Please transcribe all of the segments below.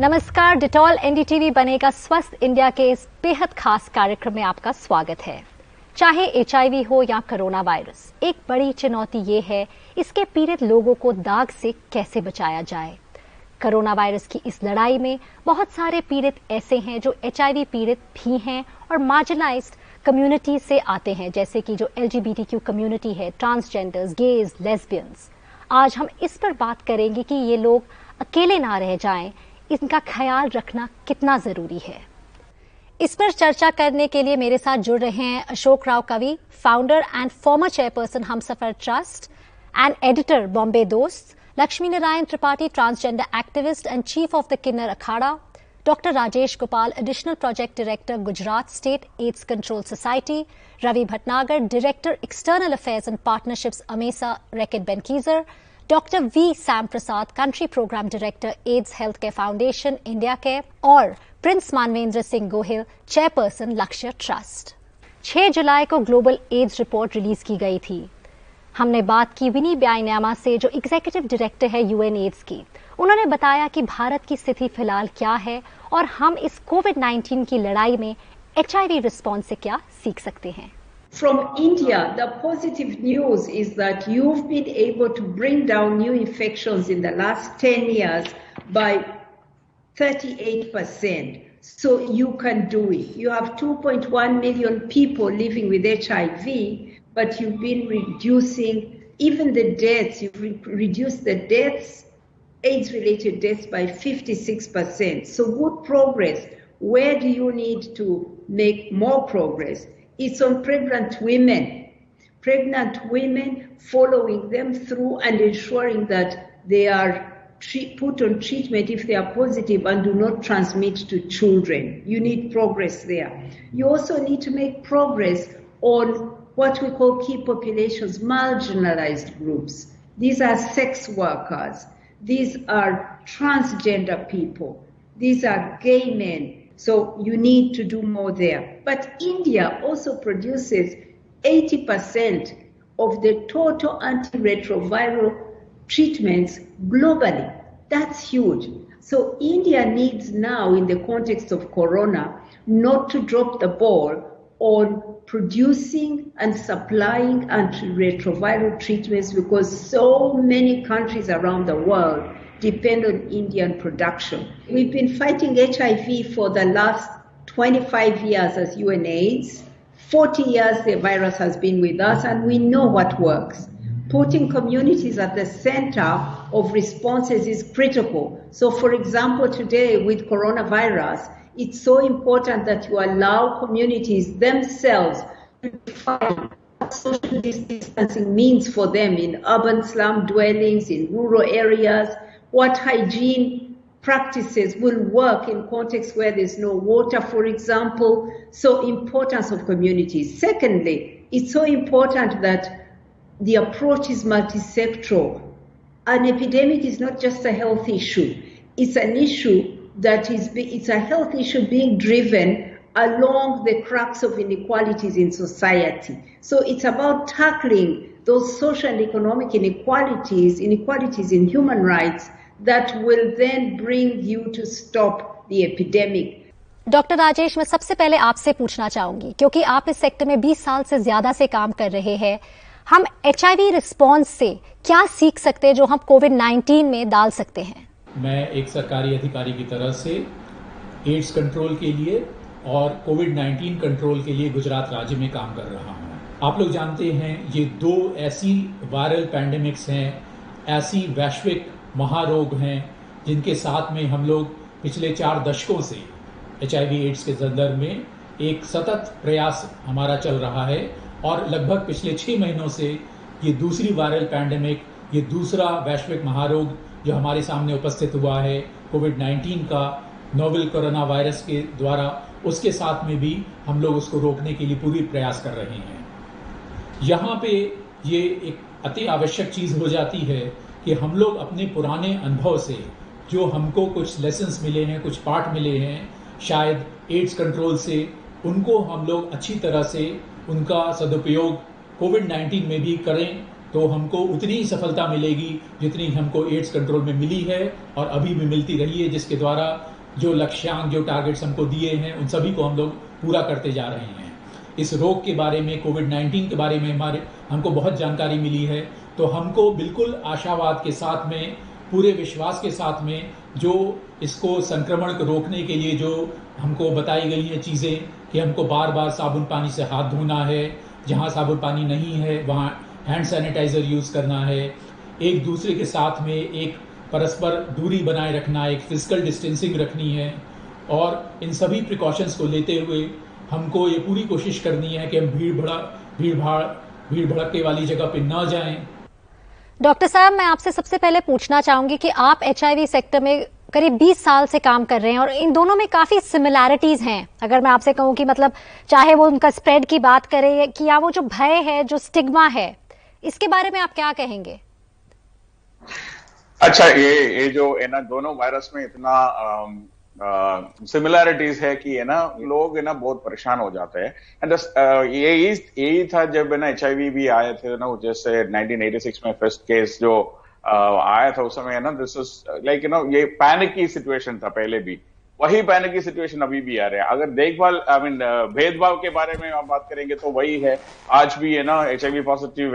नमस्कार, Dettol NDTV बनेगा स्वस्थ इंडिया के इस बेहद खास कार्यक्रम में आपका स्वागत है। चाहे एचआईवी हो या कोरोना वायरस, एक बड़ी चुनौती ये है इसके पीड़ित लोगों को दाग से कैसे बचाया जाए। कोरोना वायरस की इस लड़ाई में बहुत सारे पीड़ित ऐसे हैं जो एचआईवी पीड़ित भी हैं और मार्जिनलाइज्ड कम्युनिटी से आते हैं, जैसे कि जो एलजीबीटीक्यू कम्युनिटी है, ट्रांसजेंडर्स, गेज, लेस्बियंस। आज हम इस पर बात करेंगे कि ये लोग अकेले ना रह जाएं, इनका ख्याल रखना कितना जरूरी है। इस पर चर्चा करने के लिए मेरे साथ जुड़ रहे हैं Ashok Rao Kavi, founder and former chairperson Humsafar trust and editor Bombay Dost, Laxmi Narayan Tripathi, transgender activist and chief of the Kinnar Akhara, doctor Rajesh Gopal, additional project director, Gujarat state AIDS control society, Ravi Bhatnagar, director, external affairs and partnerships, AMESA Reckitt Benckiser, doctor V Sam Prasad, country programme director, AIDS health care foundation, India care, और prince Manvendra Singh Gohil, chairperson, Lakshya trust. 6 जुलाई को global ads report release की गई थी। हमने बात की विनी ब्यायन्यामा से, जो एग्जीक्यूटिव डायरेक्टर है यूएन एड्स की। उन्होंने बताया कि भारत की स्थिति फिलहाल क्या है और हम इस कोविड-19 की लड़ाई में एचआईवी रिस्पॉन्स से क्या सीख सकते हैं। From India, the positive news is that you've been able to bring down new infections in the last 10 years by 38%. So you can do it. You have 2.1 million people living with HIV, but you've been reducing even the deaths. You've reduced the deaths, AIDS-related deaths, by 56%. So good progress. Where do you need to make more progress? It's on pregnant women. Pregnant women, following them through and ensuring that they are put on treatment if they are positive and do not transmit to children. You need progress there. You also need to make progress on what we call key populations, marginalized groups. These are sex workers. These are transgender people. These are gay men. So you need to do more there. But India also produces 80% of the total antiretroviral treatments globally. That's huge. So India needs now, in the context of corona, not to drop the ball on producing and supplying antiretroviral treatments, because so many countries around the world depend on Indian production. We've been fighting HIV for the last 25 years as UNAIDS. 40 years the virus has been with us, and we know what works. Putting communities at the center of responses is critical. So for example, today with coronavirus, it's so important that you allow communities themselves to define what social distancing means for them in urban slum dwellings, in rural areas, what hygiene practices will work in contexts where there's no water, for example. So importance of communities. Secondly, it's so important that the approach is multisectoral. An epidemic is not just a health issue. It's an issue that it's a health issue being driven along the cracks of inequalities in society. So it's about tackling those social and economic inequalities in human rights that will then bring you to stop the epidemic. Doctor Rajesh, मैं सबसे पहले आपसे पूछना चाहूंगी, क्योंकि आप इस sector में 20 साल से ज्यादा से काम कर रहे हैं, हम एचआईवी रिस्पॉन्स से क्या सीख सकते हैं जो हम कोविड-19 में डाल सकते हैं? मैं एक सरकारी अधिकारी की तरह से एड्स कंट्रोल के लिए और कोविड-19 कंट्रोल के लिए गुजरात राज्य में काम कर रहा हूँ। आप लोग जानते हैं, ये 2 ऐसी वायरल पैंडेमिक्स हैं, ऐसी वैश्विक महारोग हैं जिनके साथ में हम लोग पिछले 4 दशकों से एचआईवी एड्स के संदर्भ में एक सतत प्रयास हमारा चल रहा है, और लगभग पिछले 6 महीनों से ये दूसरी वायरल पैंडेमिक, ये दूसरा वैश्विक महारोग जो हमारे सामने उपस्थित हुआ है कोविड-19 का, नोवेल कोरोना वायरस के द्वारा, उसके साथ में भी हम लोग उसको रोकने के लिए पूरी प्रयास कर रहे हैं। यहाँ पे ये एक अति आवश्यक चीज हो जाती है कि हम लोग अपने पुराने अनुभव से जो हमको कुछ लेसन्स मिले हैं, कुछ पाठ मिले हैं शायद एड्स कंट्रोल से, उनको हम लोग अच्छी तरह से उनका सदुपयोग कोविड-19 में भी करें, तो हमको उतनी ही सफलता मिलेगी जितनी हमको एड्स कंट्रोल में मिली है और अभी भी मिलती रही है, जिसके द्वारा जो लक्ष्यांक, जो टारगेट्स हमको दिए हैं, उन सभी को हम लोग पूरा करते जा रहे हैं। इस रोग के बारे में, कोविड-19 के बारे में हमको बहुत जानकारी मिली है, तो हमको बिल्कुल आशावाद के साथ में, पूरे विश्वास के साथ में, जो इसको संक्रमण को रोकने के लिए जो हमको बताई गई हैं चीज़ें, कि हमको बार बार साबुन पानी से हाथ धोना है, जहाँ साबुन पानी नहीं है वहाँ हैंड सैनिटाइजर यूज़ करना है, एक दूसरे के साथ में एक परस्पर दूरी बनाए रखना, एक फिजिकल डिस्टेंसिंग रखनी है, और इन सभी प्रिकॉशंस को लेते हुए हमको ये पूरी कोशिश करनी है कि हम भीड़ भड़के वाली जगह पे ना जाएं। डॉक्टर साहब, मैं आपसे सबसे पहले पूछना चाहूंगी कि आप HIV सेक्टर में करीब 20 साल से काम कर रहे हैं और इन दोनों में काफी सिमिलैरिटीज हैं। अगर मैं आपसे कहूं कि मतलब चाहे वो उनका स्प्रेड की बात करें कि या वो जो भय है, जो स्टिग्मा है, इसके बारे में आप क्या कहेंगे? अच्छा, ये जो है ना, दोनों वायरस में इतना सिमिलैरिटीज है कि है ना, लोग है ना बहुत परेशान हो जाते हैं। एंड यही था जब है ना HIV भी आए थे ना, जैसे 1986 में फर्स्ट केस जो आया था उस समय है ना, this is like you know, ये पैनिक की सिचुएशन था पहले भी, वही पैनिक की सिचुएशन अभी भी आ रहा है। अगर देखभाल भेदभाव के बारे में आप बात करेंगे तो वही है, आज भी है ना HIV पॉजिटिव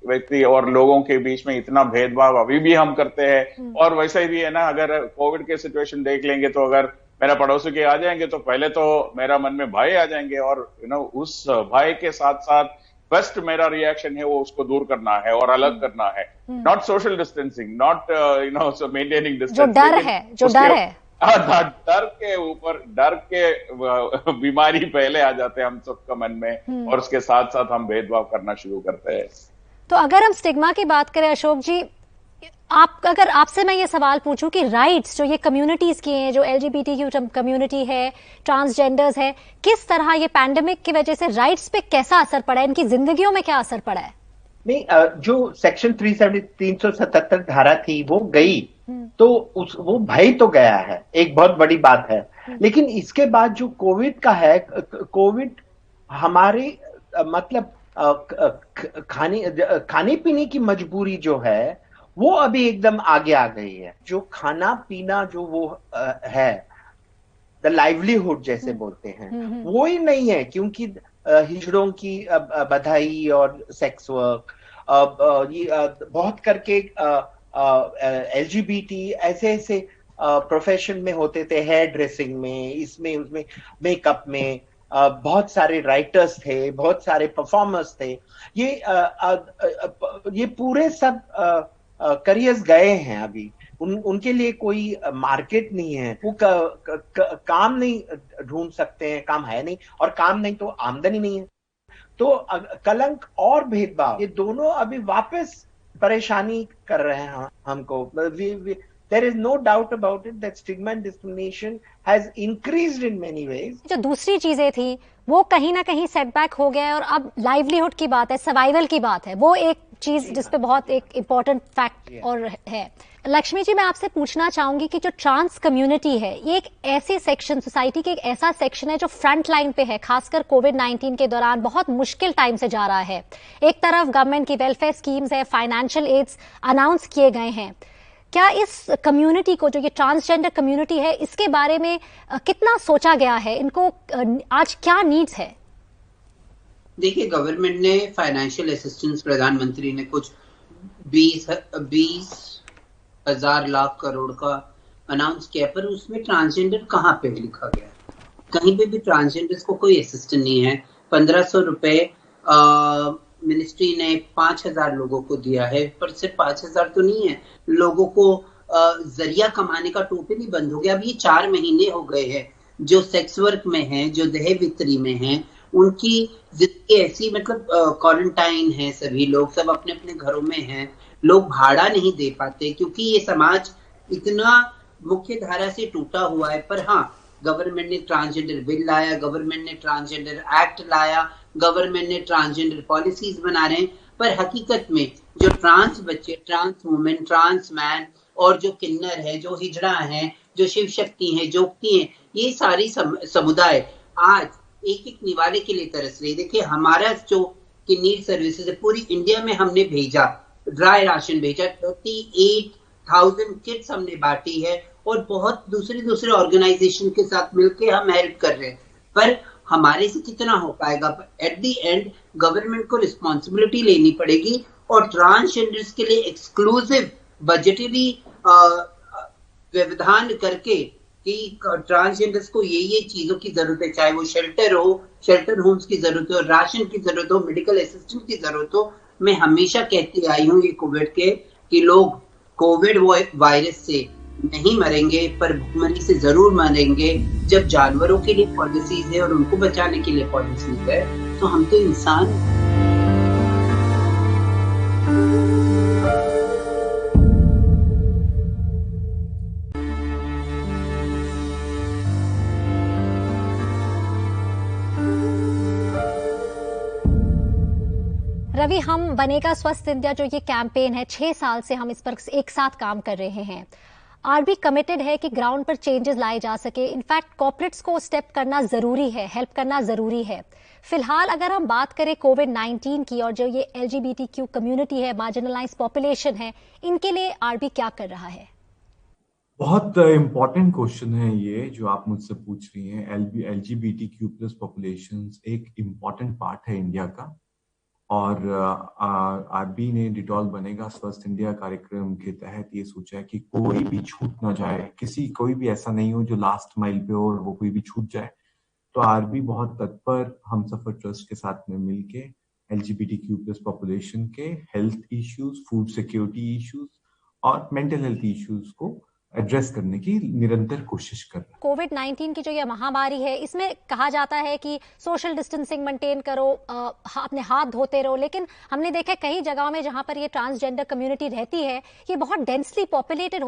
व्यक्ति और लोगों के बीच में इतना भेदभाव अभी भी हम करते हैं। और वैसे भी है ना, अगर कोविड के सिचुएशन देख लेंगे तो अगर मेरा पड़ोसी के आ जाएंगे तो पहले तो मेरा मन में भय आ जाएंगे, और यू नो उस भय के साथ साथ फर्स्ट मेरा रिएक्शन है वो उसको दूर करना है और अलग करना है, not social distancing, not you know so maintaining distance. जो डर है डर के ऊपर, डर के बीमारी पहले आ जाते हैं हम सबका मन में, और उसके साथ साथ हम भेदभाव करना शुरू करते हैं। तो अगर हम स्टिग्मा की बात करें अशोक जी, अगर आपसे मैं ये सवाल पूछूं कि राइट्स जो ये कम्युनिटीज की हैं, जो LGBTQ कम्युनिटी है, ट्रांसजेंडर्स है, किस तरह ये पैंडेमिक की वजह से राइट्स पे कैसा असर पड़ा है, इनकी जिंदगियों में क्या असर पड़ा है? नहीं, जो सेक्शन 377 धारा थी वो गई, तो वो भय तो गया है, एक बहुत बड़ी बात है। लेकिन इसके बाद जो कोविड का है, कोविड हमारे मतलब खाने पीने की मजबूरी जो है वो अभी एकदम आगे आ गई है। जो खाना पीना जो वो है, द लाइवलीहुड जैसे बोलते हैं, वो ही नहीं है, क्योंकि हिजड़ों की बधाई और सेक्स वर्क बहुत करके LGBT ऐसे प्रोफेशन में होते थे, हेयर ड्रेसिंग में, इसमें उसमें, मेकअप में, बहुत सारे राइटर्स थे, बहुत सारे परफॉर्मर्स थे। ये पूरे सब करियर्स गए हैं अभी, उनके लिए कोई मार्केट नहीं है, वो काम नहीं ढूंढ सकते हैं, काम है नहीं, और काम नहीं तो आमदनी नहीं है। तो कलंक और भेदभाव, ये दोनों अभी वापस परेशानी कर रहे हैं हमको। There is no doubt about it that stigma and discrimination has increased in many ways. जो दूसरी चीजें थी वो कहीं ना कहीं सेटबैक हो गया है, और अब लाइवलीहुड की बात है, सर्वाइवल की बात है, वो एक चीज जिसपे बहुत एक इम्पोर्टेंट फैक्ट और है। लक्ष्मी जी, मैं आपसे पूछना चाहूंगी कि जो ट्रांस कम्युनिटी है, ये एक ऐसी सेक्शन, सोसाइटी के एक ऐसा सेक्शन है जो फ्रंट लाइन पे है, खासकर कोविड-19 के दौरान बहुत मुश्किल टाइम से जा रहा है। एक तरफ गवर्नमेंट की वेलफेयर स्कीम्स है, फाइनेंशियल एड्स अनाउंस किए गए हैं, क्या इस कम्युनिटी को, जो ये ट्रांसजेंडर कम्युनिटी है, इसके बारे में कितना सोचा गया है? इनको आज क्या नीड्स है? देखिए, गवर्नमेंट ने फाइनेंशियल असिस्टेंस, प्रधानमंत्री ने कुछ 20,000 लाख करोड़ का अनाउंस किया, पर उसमें ट्रांसजेंडर कहाँ पे लिखा गया? कहीं पे भी ट्रांसजेंडर्स को कोई असिस्टेंस नहीं है। 1500 रुपए मिनिस्ट्री ने 5,000 लोगों को दिया है, पर सिर्फ 5,000 तो नहीं है, लोगों को जरिया कमाने का टोपी भी बंद हो गया। अब ये 4 महीने हो गए हैं, जो सेक्स वर्क में हैं, जो दहेज वितरी में हैं, उनकी जिंदगी ऐसी, मतलब क्वारंटाइन है, सभी लोग सब अपने अपने घरों में हैं, लोग भाड़ा नहीं दे पाते क्योंकि ये समाज इतना मुख्य धारा से टूटा हुआ है। पर हाँ, गवर्नमेंट ने ट्रांसजेंडर बिल लाया, गवर्नमेंट ने ट्रांसजेंडर एक्ट लाया, गवर्नमेंट ने ट्रांसजेंडर पॉलिसीज बना रहे हैं, पर हकीकत में जो ट्रांस बच्चे, ट्रांस वुमेन, ट्रांस मैन और जो किन्नर है, जो हिजड़ा है, जो शिव शक्ति है, जोगती है, ये सारी समुदाय आज एक एक निवाले के लिए तरस रही। देखिए, हमारा जो किन्नर सर्विसेज है, पूरी इंडिया में हमने भेजा ड्राई राशन भेजा, 38,000 किट्स हमने बांटी है और बहुत दूसरे ऑर्गेनाइजेशन के साथ मिलकर हम हेल्प कर रहे हैं। पर हमारे से कितना हो पाएगा? एट द एंड गवर्नमेंट को रिस्पॉन्सिबिलिटी लेनी पड़ेगी और ट्रांसजेंडर्स के लिए एक्सक्लूसिव बजटरी व्यवधान करके कि ट्रांसजेंडर्स को ये चीजों की जरूरत है, चाहे वो शेल्टर होम्स की जरूरत हो, राशन की जरूरत हो, मेडिकल असिस्टेंट की जरूरत हो। मैं हमेशा कहती आई हूँ ये कोविड के कि लोग कोविड वायरस से नहीं मरेंगे पर भूखमरी से जरूर मरेंगे। जब जानवरों के लिए पॉलिसीज है और उनको बचाने के लिए पॉलिसीज है तो हम तो इंसान। रवि, हम बनेगा स्वस्थ इंडिया जो ये कैंपेन है, 6 साल से हम इस पर एक साथ काम कर रहे हैं। आरबी कमिटेड है कि ग्राउंड पर चेंजेस लाए जा सके। इनफैक्ट कॉर्पोरेट्स को स्टेप करना जरूरी है, हेल्प करना जरूरी है। फिलहाल अगर हम बात करें कोविड-19 की और जो ये LGBTQ कम्युनिटी है, मार्जिनलाइज्ड पॉपुलेशन है, इनके लिए आरबी क्या कर रहा है? बहुत इम्पोर्टेंट क्वेश्चन है ये जो आप मुझसे पूछ रही हैं। LGBTQ+ पॉपुलेशंस एक इम्पॉर्टेंट पार्ट है इंडिया का और आरबी ने डिटॉल बनेगा स्वस्थ इंडिया कार्यक्रम के तहत ये सोचा है कि कोई भी छूट ना जाए, कोई भी ऐसा नहीं हो जो लास्ट माइल पे हो और वो कोई भी छूट जाए। तो आरबी बहुत तत्पर हमसफर ट्रस्ट के साथ में मिलके LGBTQ+ पॉपुलेशन के health issues, food security issues और मेंटल हेल्थ इश्यूज को एड्रेस करने की निरंतर कोशिश कर रहा है। कोविड-19 की जो ये महामारी है, इसमें कहा जाता है कि सोशल डिस्टेंसिंग मेंटेन करो, अपने हाथ धोते रहो, लेकिन हमने देखा कई जगहों में जहां पर ये ट्रांसजेंडर कम्युनिटी रहती है, ये बहुत डेंसली पॉपुलेटेड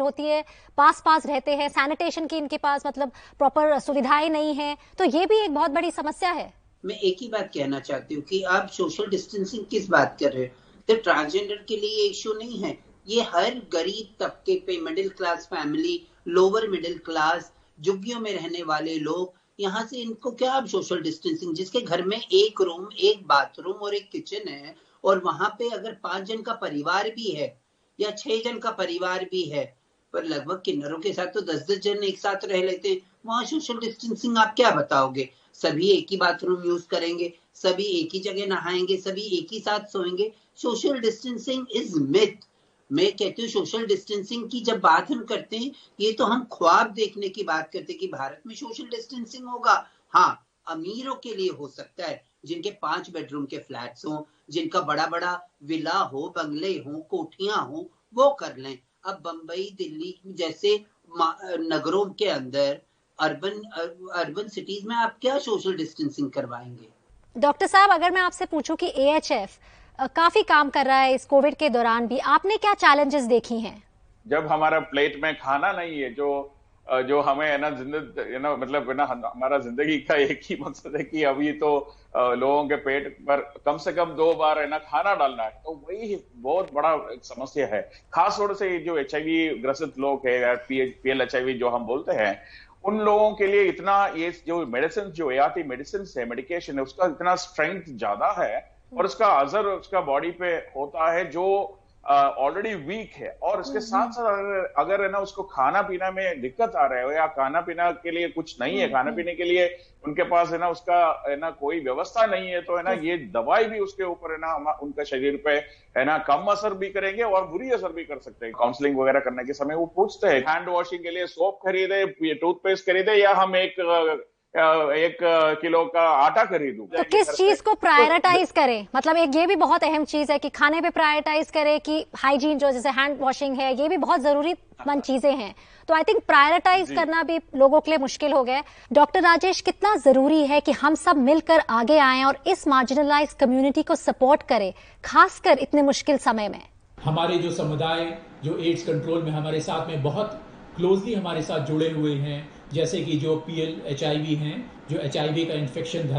होती है, पास रहते हैं, सैनिटेशन की इनके पास मतलब प्रॉपर सुविधाएं नहीं है, तो ये भी एक बहुत बड़ी समस्या है। मैं एक ही बात कहना चाहती हूँ कि आप सोशल डिस्टेंसिंग किस बात कर रहे हो? तो ट्रांसजेंडर के लिए ये इश्यू नहीं है। ये हर गरीब तबके पे, middle class family, lower middle class, झुग्गियों में रहने वाले लोग, यहाँ से इनको क्या आप सोशल डिस्टेंसिंग, जिसके घर में एक रूम, एक बाथरूम और एक किचन है और वहां पे अगर 5 जन का परिवार भी है या 6 जन का परिवार भी है, पर लगभग किन्नरों के साथ तो 10-10 जन एक साथ रह लेते हैं, वहां सोशल डिस्टेंसिंग आप क्या बताओगे? सभी एक ही बाथरूम यूज करेंगे, सभी एक ही जगह नहाएंगे, सभी एक ही साथ सोएंगे। Social distancing is myth. मैं कहती हूँ सोशल डिस्टेंसिंग की जब बात हम करते हैं, ये तो हम ख्वाब देखने की बात करते हैं कि भारत में सोशल डिस्टेंसिंग होगा। हाँ, अमीरों के लिए हो सकता है, जिनके 5 बेडरूम के फ्लैट्स हो, जिनका बड़ा विला हो, बंगले हो, कोठियां हो, वो कर लें। अब बंबई, दिल्ली जैसे नगरों के अंदर, अर्बन सिटीज में आप क्या सोशल डिस्टेंसिंग करवाएंगे? डॉक्टर साहब, अगर मैं आपसे पूछूं कि AHF काफी काम कर रहा है इस कोविड के दौरान भी, आपने क्या चैलेंजेस देखी हैं? जब हमारा प्लेट में खाना नहीं है, जो हमें है ना मतलब है ना हमारा जिंदगी का एक ही मकसद है कि अभी तो लोगों के पेट पर कम से कम 2 बार है ना खाना डालना है, तो वही बहुत बड़ा एक समस्या है। खास तौर से जो HIV ग्रसित लोग है, PL-HIV जो हम बोलते हैं, उन लोगों के लिए इतना ये जो मेडिसिन, जो ART मेडिसिन है, मेडिकेशन है, उसका इतना स्ट्रेंथ ज्यादा है और उसका असर उसका बॉडी पे होता है जो ऑलरेडी वीक है। और उसके साथ साथ अगर है ना उसको खाना पीना में दिक्कत आ रहा है या खाना पीना के लिए कुछ नहीं है, खाने पीने के लिए उनके पास है ना उसका है ना कोई व्यवस्था नहीं है, तो है ना ये दवाई भी उसके ऊपर है ना उनका शरीर पे है ना कम असर भी करेंगे और बुरी असर भी कर सकते हैं। काउंसलिंग वगैरह करने के समय वो पूछते हैं हैंड वॉशिंग के लिए सोप खरीदे, टूथपेस्ट खरीदे या हम 1 किलो का आटा खरीदूं, तो किस चीज को प्रायोरिटाइज करें? मतलब एक ये भी बहुत अहम चीज है कि खाने पे प्रायोरिटाइज करें कि हाइजीन जो जैसे हैंड वॉशिंग है, ये भी बहुत जरूरीमंद चीजें हैं। तो आई थिंक प्रायोरिटाइज करना भी लोगों के लिए मुश्किल हो गया है। डॉक्टर राजेश, कितना जरूरी है कि हम सब मिलकर आगे आएं और इस मार्जिनलाइज कम्युनिटी को सपोर्ट करें, खासकर इतने मुश्किल समय में? हमारे जो समुदाय जो एड्स कंट्रोल में हमारे साथ में बहुत क्लोजली हमारे साथ जुड़े हुए हैं, जैसे कि जो PL-HIV हैं, जो HIV का इन्फेक्शन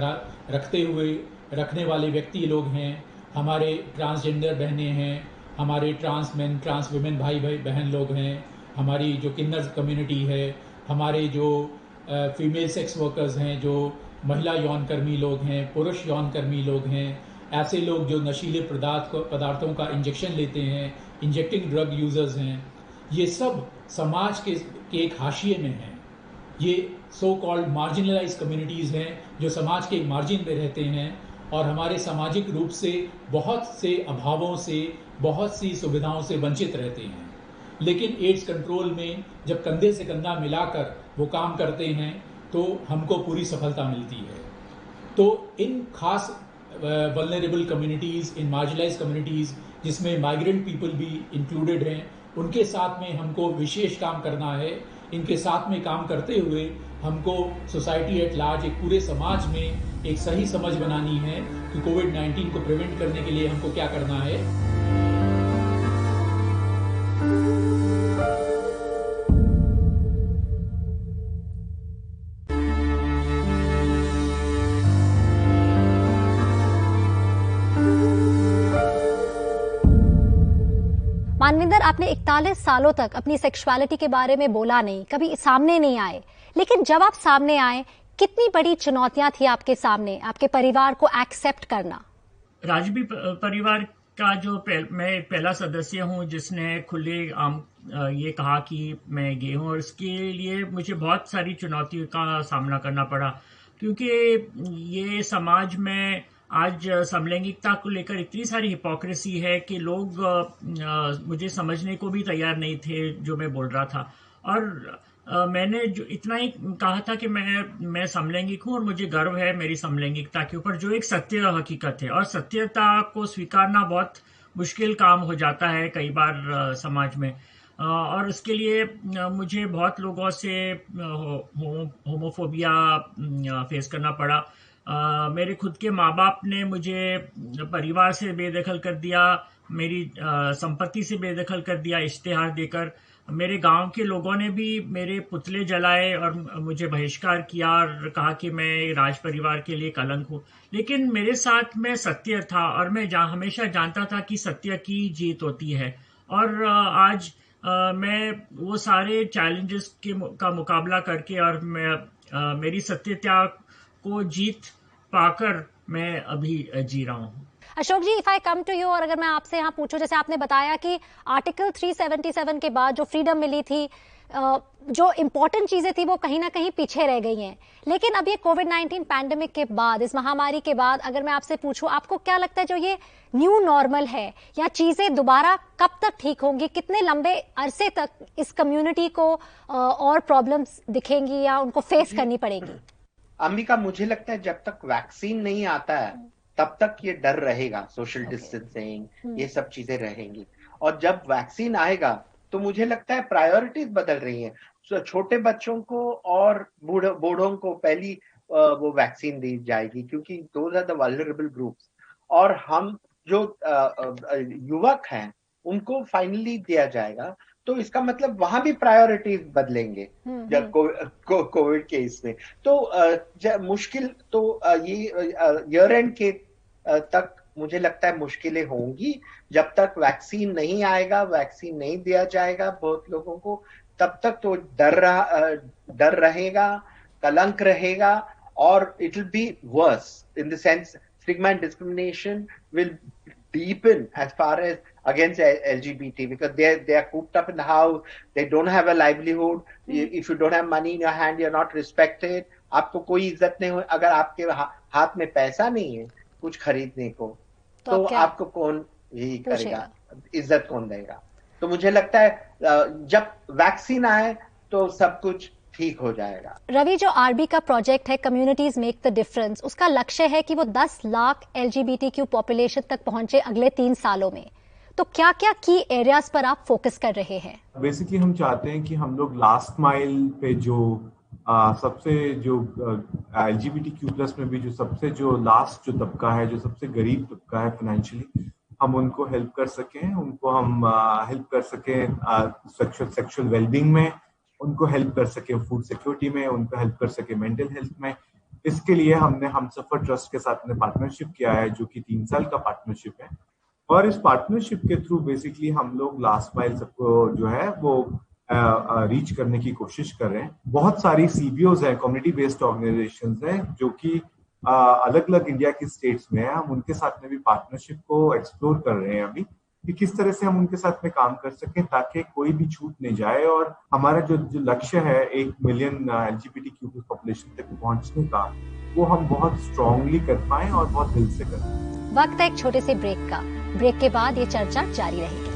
रखने वाले व्यक्ति लोग हैं, हमारे ट्रांसजेंडर बहनें हैं, हमारे ट्रांस मैन, ट्रांस वुमेन भाई बहन लोग हैं, हमारी जो किन्नर कम्युनिटी है, हमारे जो फीमेल सेक्स वर्कर्स हैं, जो महिला यौन कर्मी लोग हैं, पुरुष यौन कर्मी लोग हैं, ऐसे लोग जो नशीले पदार्थों का इंजेक्शन लेते हैं, इंजेक्टिंग ड्रग यूजर्स हैं, ये सब समाज के एक हाशिए में हैं। ये सो कॉल्ड मार्जिनलाइज कम्युनिटीज़ हैं जो समाज के एक मार्जिन में रहते हैं और हमारे सामाजिक रूप से बहुत से अभावों से, बहुत सी सुविधाओं से वंचित रहते हैं। लेकिन एड्स कंट्रोल में जब कंधे से कंधा मिलाकर वो काम करते हैं तो हमको पूरी सफलता मिलती है। तो इन खास वल्नरेबल कम्युनिटीज़, इन मार्जिनलाइज कम्युनिटीज़ जिसमें माइग्रेंट पीपल भी इंक्लूडेड हैं, उनके साथ में हमको विशेष काम करना है। इनके साथ में काम करते हुए हमको सोसाइटी एट लार्ज, एक पूरे समाज में एक सही समझ बनानी है कि कोविड-19 को प्रिवेंट करने के लिए हमको क्या करना है। मानविंदर, आपने 41 सालों तक अपनी सेक्सुअलिटी के बारे में बोला नहीं, कभी सामने नहीं आए, लेकिन जब आप सामने आए, कितनी बड़ी चुनौतियां थी आपके सामने, आपके परिवार को एक्सेप्ट करना? राजवी परिवार का जो मैं पहला सदस्य हूं जिसने खुले आम ये कहा कि मैं गे हूं, और इसके लिए मुझे बहुत सारी चुनौतियों का सामना करना पड़ा, क्योंकि ये समाज में आज समलैंगिकता को लेकर इतनी सारी हिपोक्रेसी है कि लोग मुझे समझने को भी तैयार नहीं थे जो मैं बोल रहा था। और मैंने जो इतना ही कहा था कि मैं समलैंगिक हूं और मुझे गर्व है मेरी समलैंगिकता के ऊपर, जो एक सत्य हकीकत है। और सत्यता को स्वीकारना बहुत मुश्किल काम हो जाता है कई बार समाज में, और इसके लिए मुझे बहुत लोगों से होमोफोबिया फेस करना पड़ा। मेरे खुद के माँ बाप ने मुझे परिवार से बेदखल कर दिया, मेरी संपत्ति से बेदखल कर दिया इश्तेहार देकर। मेरे गांव के लोगों ने भी मेरे पुतले जलाए और मुझे बहिष्कार किया और कहा कि मैं राज परिवार के लिए कलंक हूँ। लेकिन मेरे साथ में सत्य था और मैं हमेशा जानता था कि सत्य की जीत होती है। और आज मैं वो सारे चैलेंजेस का मुकाबला करके और मेरी सत्यता को जीत पाकर मैं अभी जी रहा हूँ। Ashok ji, if I come to you, और अगर मैं आपसे यहाँ पूछूं, जैसे आपने बताया कि आर्टिकल 377 के बाद जो फ्रीडम मिली थी, जो इम्पोर्टेंट चीजें थी वो कहीं ना कहीं पीछे रह गई हैं, लेकिन अब ये कोविड-19 पैंडेमिक के बाद, इस महामारी के बाद, अगर मैं आपसे पूछूं, आपको क्या लगता है जो ये न्यू नॉर्मल है, या चीजें दोबारा कब तक ठीक होंगी, कितने लंबे अरसे तक इस कम्युनिटी को और प्रॉब्लम्स दिखेंगी या उनको फेस करनी पड़ेगी? अंबिका, मुझे लगता है जब तक वैक्सीन नहीं आता है तब तक ये डर रहेगा, सोशल डिस्टेंसिंग, ये सब चीजें रहेंगी। और जब वैक्सीन आएगा तो मुझे लगता है प्रायोरिटीज बदल रही हैं। छोटे बच्चों को और बूढ़ों को पहली वो वैक्सीन दी जाएगी, क्योंकि those are the vulnerable groups. और हम जो युवक हैं उनको फाइनली दिया जाएगा, तो इसका मतलब वहां भी प्रायोरिटीज बदलेंगे जब कोविड के इसमें। तो मुश्किल तो ये ईयर एंड के तक मुझे लगता है मुश्किलें होंगी। जब तक वैक्सीन नहीं आएगा, वैक्सीन नहीं दिया जाएगा बहुत लोगों को, तब तक तो डर रहेगा, कलंक रहेगा, और it will be verse in the sense stigma and discrimination will deepen as far as against LGBT, because they are cooped up in the house, they don't have a livelihood. If you don't have money in your hand, you're not respected. आपको कोई इज्जत नहीं हो। अगर आपके हाथ में पैसा नहीं है कुछ खरीदने को, तो आपको कौन यही करेगा, इज्जत कौन देगा? तो मुझे लगता है जब वैक्सीन आए तो सब कुछ ठीक हो जाएगा। रवि, जो आरबी का प्रोजेक्ट है कम्युनिटीज मेक द डिफरेंस, उसका लक्ष्य है कि वो 10 लाख LGBTQ पॉपुलेशन तक पहुंचे अगले 3 सालों में, तो क्या क्या की एरियाज पर आप फोकस कर रहे हैं? बेसिकली हम चाहते हैं कि हम लोग लास्ट माइल पे जो सबसे जो LGBTQ+ में भी जो सबसे जो लास्ट जो तबका है, जो सबसे गरीब तबका है फाइनेंशियली, हम उनको हेल्प कर सकें, उनको हम हेल्प कर सकें सेक्सुअल वेलबींग में, उनको हेल्प कर सके फूड सिक्योरिटी में, उनको हेल्प कर सके मेंटल हेल्थ में। इसके लिए हमने हमसफर ट्रस्ट के साथ में पार्टनरशिप किया है, जो कि 3 साल का पार्टनरशिप है। और इस पार्टनरशिप के थ्रू बेसिकली हम लोग लास्ट माइल सबको जो है वो रीच करने की कोशिश कर रहे हैं। बहुत सारी CBOs हैं, कम्युनिटी बेस्ड ऑर्गेनाइजेशंस हैं, जो कि अलग अलग इंडिया की स्टेट्स में है, हम उनके साथ में भी पार्टनरशिप को एक्सप्लोर कर रहे हैं अभी कि किस तरह से हम उनके साथ में काम कर सकें ताकि कोई भी छूट नहीं जाए और हमारा जो लक्ष्य है 1 मिलियन LGBTQ पॉपुलेशन तक पहुंचने का, वो हम बहुत स्ट्रांगली कर पाए और बहुत दिल से कर पाए। वक्त है एक छोटे से ब्रेक का। ब्रेक के बाद ये चर्चा जारी रहेगी।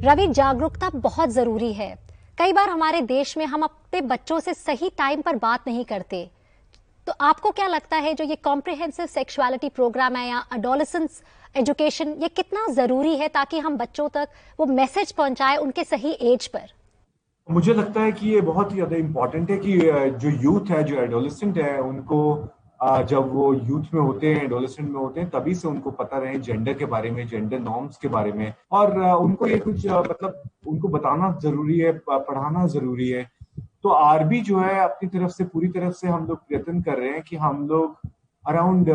रवि, जागरूकता बहुत जरूरी है। कई बार हमारे देश में हम अपने बच्चों से सही टाइम पर बात नहीं करते, तो आपको क्या लगता है जो ये कॉम्प्रिहेंसिव सेक्सुअलिटी प्रोग्राम है या एडोलेसेंस एजुकेशन, ये कितना जरूरी है ताकि हम बच्चों तक वो मैसेज पहुंचाए उनके सही एज पर? मुझे लगता है कि ये बहुत ही ज्यादा इम्पोर्टेंट है कि जो यूथ है, जो एडोलेसेंट है, उनको जब वो यूथ में होते हैं, एडोलेसेंट में होते हैं, तभी से उनको पता रहे जेंडर के बारे में, जेंडर नॉर्म्स के बारे में, और उनको ये कुछ मतलब उनको बताना जरूरी है, पढ़ाना जरूरी है। तो आरबी जो है अपनी तरफ से पूरी तरफ से हम लोग प्रयत्न कर रहे हैं कि हम लोग अराउंड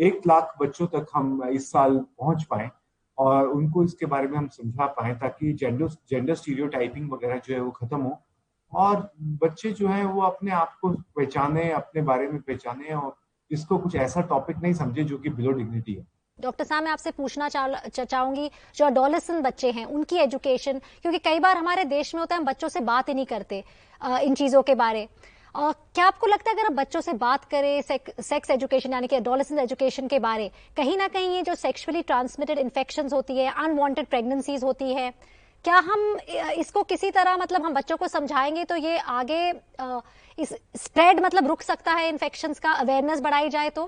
1 लाख बच्चों तक हम इस साल पहुंच पाए और उनको इसके बारे में हम समझा पाए ताकि जेंडर स्टीरियोटाइपिंग वगैरह जो है वो खत्म हो और बच्चे जो है वो अपने आप को पहचाने, अपने बारे में पहचाने और इसको कुछ ऐसा टॉपिक नहीं समझे जो कि बिलो डिग्निटी है। डॉक्टर साहब, मैं आपसे पूछना चाहूंगी जो एडोलेसेंट बच्चे हैं उनकी एजुकेशन, क्योंकि कई बार हमारे देश में होता है हम बच्चों से बात ही नहीं करते इन चीजों के बारे। क्या आपको लगता है अगर हम बच्चों से बात करें सेक्स एजुकेशन यानी कि एडोलेसेंट एजुकेशन के बारे, कहीं ना कहीं ये जो सेक्सुअली ट्रांसमिटेड इन्फेक्शंस होती है, अनवांटेड प्रेगनेंसीज होती है, क्या हम इसको किसी तरह मतलब हम बच्चों को समझाएंगे तो ये आगे इस स्प्रेड मतलब रुक सकता है, इन्फेक्शंस का अवेयरनेस बढ़ाई जाए तो?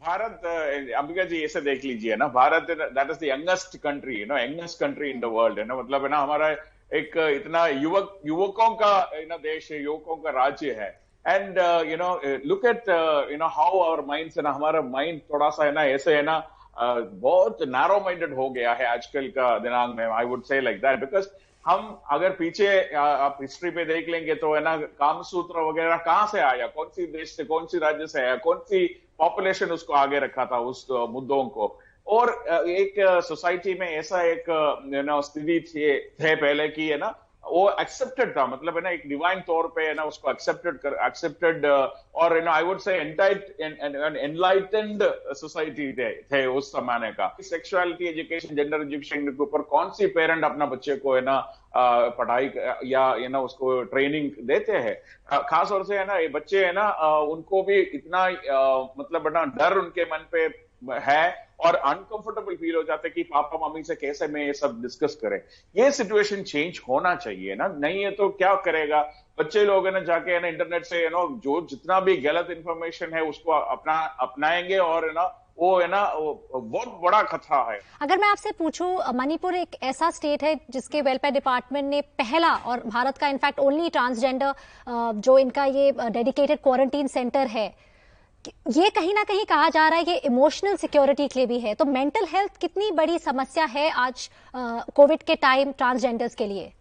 भारत, अंबिका जी ऐसे देख लीजिए ना, Bharat that is the youngest country, youngest country in the world है ना, मतलब है ना हमारा एक इतना युवकों का देश है, युवकों का राज्य है। And look at how our minds है ना, हमारा माइंड थोड़ा सा है ना ऐसे है ना बहुत नैरो माइंडेड हो गया है आजकल का दिनांक में, I would say like that, because हम अगर पीछे आप हिस्ट्री पे देख लेंगे तो है ना कामसूत्र वगैरह कहां से आया, कौन सी देश से, कौन सी राज्य से आया, कौन सी पॉपुलेशन उसको आगे रखा था उस मुद्दों को। और एक सोसाइटी में ऐसा एक स्थिति थे पहले की है ना वो एक्सेप्टेड था, मतलब है ना एक डिवाइन तौर पे है ना उसको एक्सेप्टेड और I would say enlightened society थे उस जमाने का। सेक्सुअलिटी एजुकेशन, जेंडर एजुकेशन के ऊपर कौन सी पेरेंट अपना बच्चे को है ना पढ़ाई या उसको ट्रेनिंग देते हैं, खास तौर से है ना ये बच्चे है ना उनको भी इतना मतलब है ना डर उनके मन पे है और अनकंफर्टेबल फील हो जाता है कि पापा मम्मी से कैसे मैं ये सब डिस्कस करें। ये सिचुएशन चेंज होना चाहिए ना, नहीं है तो क्या करेगा बच्चे लोग है ना जाके है ना इंटरनेट से जो जितना भी गलत इंफॉर्मेशन है उसको अपनाएंगे और है ना वो है ना बहुत बड़ा खतरा है। अगर मैं आपसे पूछूं, मणिपुर एक ऐसा स्टेट है जिसके वेलफेयर डिपार्टमेंट ने पहला और भारत का इनफैक्ट ओनली ट्रांसजेंडर जो इनका ये डेडिकेटेड क्वारंटीन सेंटर है, ये कहीं ना कहीं कहा जा रहा है कि इमोशनल सिक्योरिटी के लिए भी है। तो मेंटल हेल्थ कितनी बड़ी समस्या है आज कोविड के टाइम ट्रांसजेंडर्स के लिए?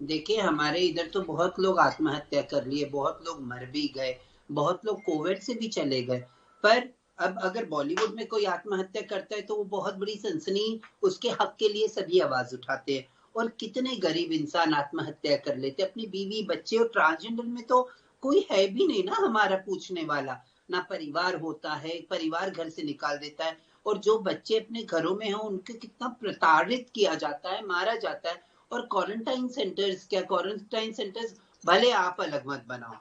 देखिए हमारे इधर तो बहुत लोग आत्महत्या कर लिए, बहुत लोग मर भी गए, बहुत लोग कोविड से भी चले गए। पर अब अगर बॉलीवुड में कोई आत्महत्या करता है तो वो बहुत बड़ी सनसनी, उसके हक के लिए सभी आवाज उठाते हैं। और कितने गरीब इंसान आत्महत्या कर लेते अपनी बीवी बच्चे, और ट्रांसजेंडर में तो कोई है भी नहीं ना हमारा पूछने वाला, ना परिवार होता है, परिवार घर से निकाल देता है। और जो बच्चे अपने घरों में हैं उनको कितना प्रताड़ित किया जाता है, मारा जाता है। और क्वारंटाइन सेंटर्स, क्या क्वारंटाइन सेंटर्स भले आप अलग मत बनाओ,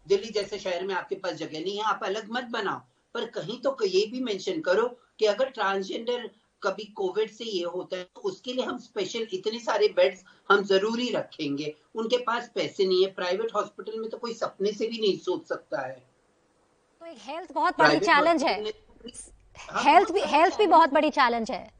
दिल्ली जैसे शहर में आपके पास जगह नहीं है, आप अलग मत बनाओ, पर कहीं तो ये भी मेंशन करो कि अगर ट्रांसजेंडर कभी कोविड से ये होता है तो उसके लिए हम स्पेशल इतने सारे बेड्स हम जरूरी रखेंगे। उनके पास पैसे नहीं है, प्राइवेट हॉस्पिटल में तो कोई सपने से भी नहीं सोच सकता है। तो एक हेल्थ बहुत बड़ी चैलेंज है, हेल्थ भी बहुत बड़ी चैलेंज है।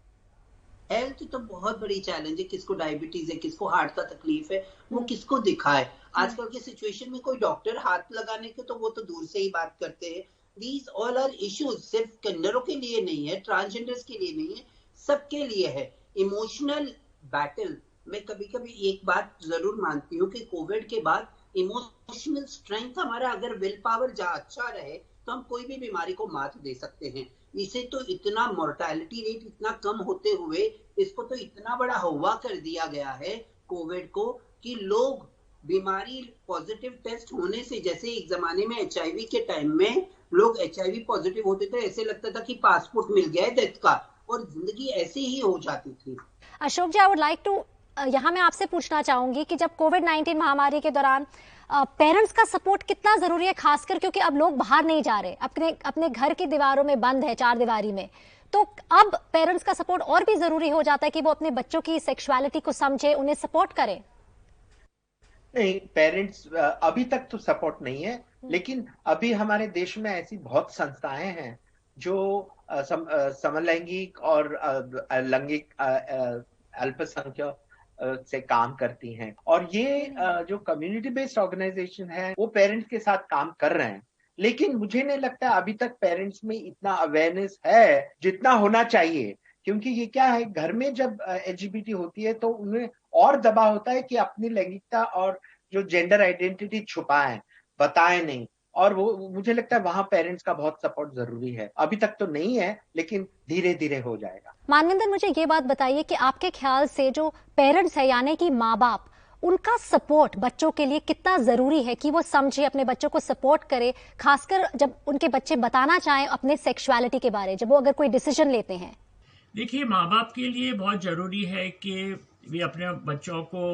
हेल्थ तो बहुत बड़ी चैलेंज है, किसको डायबिटीज है, किसको हार्ट का तकलीफ है, वो किसको दिखाए। आजकल के सिचुएशन में कोई डॉक्टर हाथ लगाने के तो वो तो दूर से ही बात करते हैं। These all are issues, सिर्फ किन्नरों के लिए नहीं है, ट्रांसजेंडर्स के लिए नहीं है, सबके लिए है। इमोशनल बैटल में कभी कभी एक बात जरूर मानती हूँ कि कोविड के बाद इमोशनल स्ट्रेंथ हमारा अगर विल पावर अच्छा रहे तो हम कोई भी बीमारी को मात दे सकते हैं। इसे तो इतना मोर्टेलिटी रेट इतना कम होते हुए इसको तो इतना बड़ा हवा कर दिया गया है कोविड को कि लोग बीमारी पॉजिटिव टेस्ट होने से, जैसे एक जमाने में HIV के टाइम में लोग HIV पॉजिटिव होते थे, ऐसे लगता था कि पासपोर्ट मिल गया है डेथ का, और जिंदगी ऐसे ही हो जाती थी। अशोक जी, आई वुड लाइक टू यहाँ मैं आपसे पूछना चाहूंगी कि जब कोविड-19 महामारी के दौरान पेरेंट्स का सपोर्ट कितना जरूरी है, खासकर क्योंकि अब लोग बाहर नहीं जा रहे, अपने घर की दीवारों में बंद है, चार दीवारी में, तो अब पेरेंट्स का सपोर्ट और भी जरूरी हो जाता है कि वो अपने बच्चों की सेक्सुअलिटी को समझे, उन्हें सपोर्ट करें। नहीं, पेरेंट्स अभी तक तो सपोर्ट नहीं है, लेकिन अभी हमारे देश में ऐसी बहुत संस्थाएं हैं जो समलैंगिक और लैंगिक अल्पसंख्यक से काम करती हैं, और ये जो कम्युनिटी बेस्ड ऑर्गेनाइजेशन है वो पेरेंट्स के साथ काम कर रहे हैं। लेकिन मुझे नहीं लगता अभी तक पेरेंट्स में इतना अवेयरनेस है जितना होना चाहिए, क्योंकि ये क्या है, घर में जब LGBT होती है तो उन्हें और दबाव होता है कि अपनी लैंगिकता और जो जेंडर आइडेंटिटी छुपाएं, बताएं नहीं, और वो मुझे लगता है वहां पेरेंट्स का बहुत सपोर्ट जरूरी है। अभी तक तो नहीं है, लेकिन धीरे धीरे हो जाएगा। मानविंदर, मुझे ये बात बताइए कि आपके ख्याल से जो पेरेंट्स है यानी कि माँ बाप, उनका सपोर्ट बच्चों के लिए कितना जरूरी है कि वो समझे, अपने बच्चों को सपोर्ट करे, खासकर जब उनके बच्चे बताना चाहें अपने सेक्सुअलिटी के बारे, जब वो अगर कोई डिसीजन लेते हैं? देखिए, माँ बाप के लिए बहुत जरूरी है कि वे अपने बच्चों को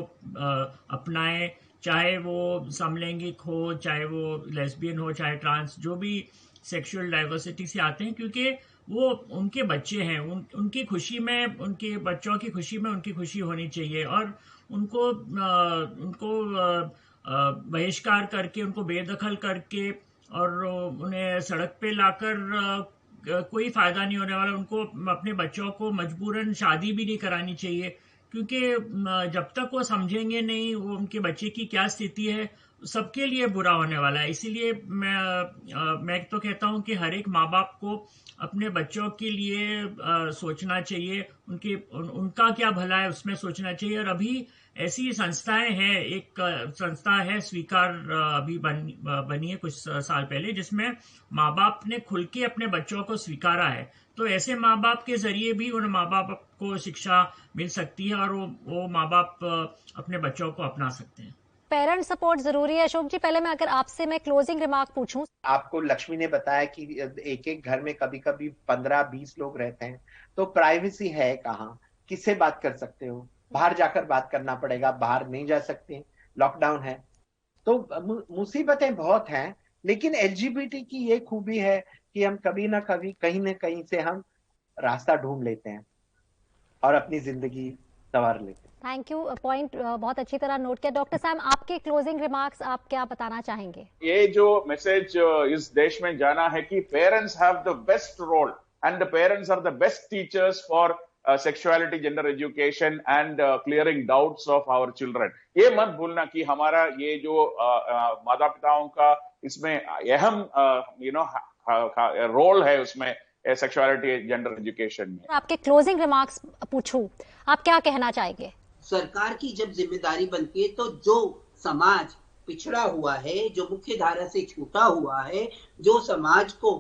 अपनाएं, चाहे वो समलैंगिक हो, चाहे वो लेस्बियन हो, चाहे ट्रांस, जो भी सेक्सुअल डाइवर्सिटी से आते हैं, क्योंकि वो उनके बच्चे हैं। उनकी खुशी में, उनके बच्चों की खुशी में उनकी खुशी होनी चाहिए, और उनको बहिष्कार करके, उनको बेदखल करके और उन्हें सड़क पे लाकर कोई फायदा नहीं होने वाला। उनको, अपने बच्चों को मजबूरन शादी भी नहीं करानी चाहिए, क्योंकि जब तक वो समझेंगे नहीं वो उनके बच्चे की क्या स्थिति है, सबके लिए बुरा होने वाला है। इसीलिए मैं तो कहता हूं कि हर एक माँ बाप को अपने बच्चों के लिए सोचना चाहिए, उनका क्या भला है उसमें सोचना चाहिए। और अभी ऐसी संस्थाएं हैं, एक संस्था है स्वीकार, अभी बनी है कुछ साल पहले, जिसमें माँ बाप ने खुल के अपने बच्चों को स्वीकारा है। तो ऐसे माँ बाप के जरिए भी उन माँ बाप को शिक्षा मिल सकती है और वो माँ बाप अपने बच्चों को अपना सकते हैं। पेरेंट सपोर्ट जरूरी है। अशोक जी, पहले मैं अगर आपसे मैं क्लोजिंग रिमार्क पूछूं। आपको लक्ष्मी ने बताया कि एक एक घर में कभी कभी 15-20 लोग रहते हैं, तो प्राइवेसी है कहाँ, किससे बात कर सकते हो? बाहर जाकर बात करना पड़ेगा, बाहर नहीं जा सकते, लॉकडाउन है, तो मुसीबतें बहुत हैं। लेकिन LGBT की ये खूबी है कि हम कभी ना कभी कहीं ना कहीं से हम रास्ता ढूंढ लेते हैं और अपनी जिंदगी संवार लेते हैं। थैंक यू, पॉइंट बहुत अच्छी तरह नोट किया। डॉक्टर साहब, आपके क्लोजिंग रिमार्क्स, आप क्या बताना चाहेंगे? ये जो मैसेज इस देश में जाना है कि parents have the best role and the parents are the best teachers for sexuality, gender education and clearing doubts of our children. ये मत भूलना कि हमारा ये जो माता पिताओं का इसमें अहम रोल है उसमें सेक्सुअलिटी जेंडर एजुकेशन में। आपके क्लोजिंग रिमार्क्स पूछूं, आप क्या कहना चाहेंगे? सरकार की जब जिम्मेदारी बनती है तो जो समाज पिछड़ा हुआ है, जो मुख्य धारा से छूटा हुआ है, जो समाज को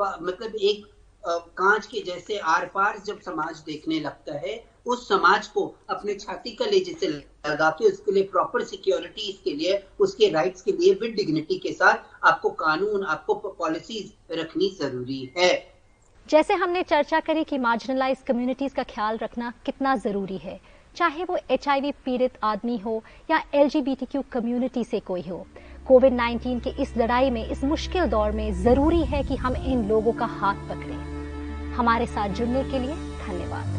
मतलब एक कांच के जैसे आर पार जब समाज देखने लगता है, उस समाज को अपने छाती कलेजे से लगा के उसके लिए प्रॉपर सिक्योरिटी के लिए, उसके राइट्स के लिए विद डिग्निटी के साथ आपको कानून, आपको पॉलिसीज रखनी जरूरी है। जैसे हमने चर्चा करी कि मार्जिनलाइज्ड कम्युनिटीज का ख्याल रखना कितना जरूरी है, चाहे वो HIV पीड़ित आदमी हो या LGBTQ कम्युनिटी से कोई हो। कोविड-19 की इस लड़ाई में, इस मुश्किल दौर में जरूरी है कि हम इन लोगों का हाथ पकड़ें। हमारे साथ जुड़ने के लिए धन्यवाद।